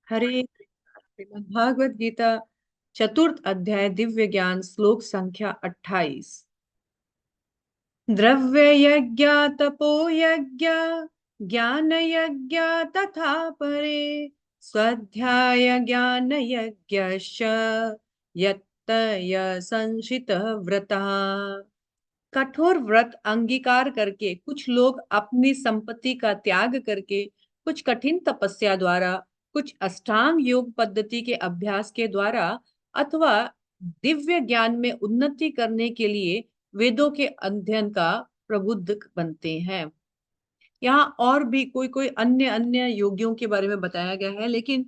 हरे श्रीमद् भागवत गीता चतुर्थ अध्याय दिव्य ज्ञान श्लोक संख्या 28। द्रव्य यज्ञ तपो यज्ञ ज्ञान यज्ञ तथा परे स्वाध्याय ज्ञान यज्ञश्च यत्तय संशित व्रता। कठोर व्रत अंगीकार करके कुछ लोग अपनी संपत्ति का त्याग करके, कुछ कठिन तपस्या द्वारा, कुछ अष्टांग योग पद्धति के अभ्यास के द्वारा अथवा दिव्य ज्ञान में उन्नति करने के लिए वेदों के अध्ययन का प्रबुद्ध बनते हैं। यहाँ और भी कोई कोई अन्य अन्य योगियों के बारे में बताया गया है, लेकिन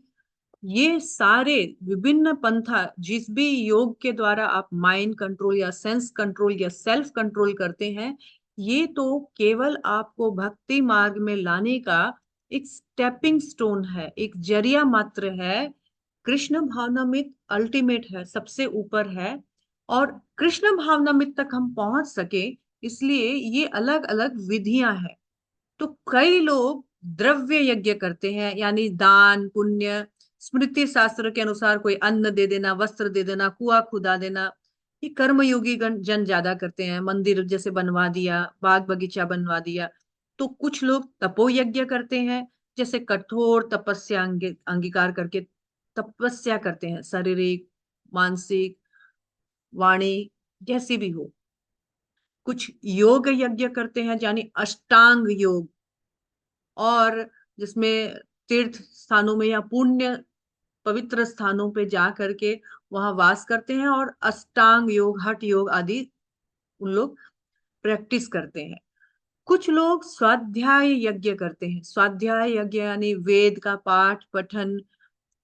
ये सारे विभिन्न पंथा जिस भी योग के द्वारा आप माइंड कंट्रोल या सेंस कंट्रोल या सेल्फ कंट्रोल करते हैं, ये तो केवल आपको भक्ति मार्ग में लाने का एक स्टेपिंग स्टोन है, एक जरिया मात्र है। कृष्ण भावनामृत अल्टीमेट है, सबसे ऊपर है, और कृष्ण भावनामृत तक हम पहुंच सके इसलिए ये अलग अलग विधियां हैं। तो कई लोग द्रव्य यज्ञ करते हैं, यानी दान पुण्य। स्मृति शास्त्र के अनुसार कोई अन्न दे देना, वस्त्र दे देना, कुआं खुदा देना, ये कर्मयोगी जन ज्यादा करते हैं। मंदिर जैसे बनवा दिया, बाग बगीचा बनवा दिया। तो कुछ लोग तपो यज्ञ करते हैं, जैसे कठोर तपस्या अंगीकार करके तपस्या करते हैं, शारीरिक मानसिक वाणी जैसी भी हो। कुछ योग यज्ञ करते हैं, यानी अष्टांग योग, और जिसमें तीर्थ स्थानों में या पुण्य पवित्र स्थानों पे जा करके वहां वास करते हैं, और अष्टांग योग हठ योग आदि उन लोग प्रैक्टिस करते हैं। कुछ लोग स्वाध्याय यज्ञ करते हैं। स्वाध्याय यज्ञ यानी वेद का पाठ पठन,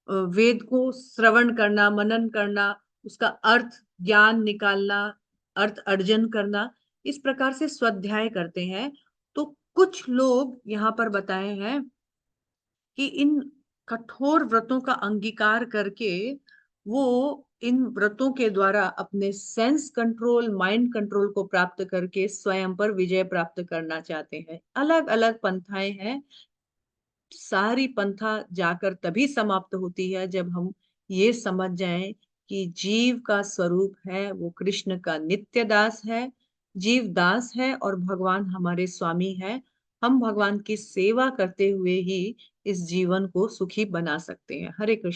वेद को श्रवण करना, मनन करना, उसका अर्थ ज्ञान निकालना, अर्थ अर्जन करना, इस प्रकार से स्वाध्याय करते हैं। तो कुछ लोग यहाँ पर बताए हैं कि इन कठोर व्रतों का अंगीकार करके वो इन व्रतों के द्वारा अपने सेंस कंट्रोल, माइंड कंट्रोल को प्राप्त करके स्वयं पर विजय प्राप्त करना चाहते हैं। अलग अलग पंथाएं हैं। सारी पंथा जाकर तभी समाप्त होती है जब हम ये समझ जाएं कि जीव का स्वरूप है वो कृष्ण का नित्य दास है। जीव दास है और भगवान हमारे स्वामी है। हम भगवान की सेवा करते हुए ही इस जीवन को सुखी बना सकते हैं। हरे कृष्ण।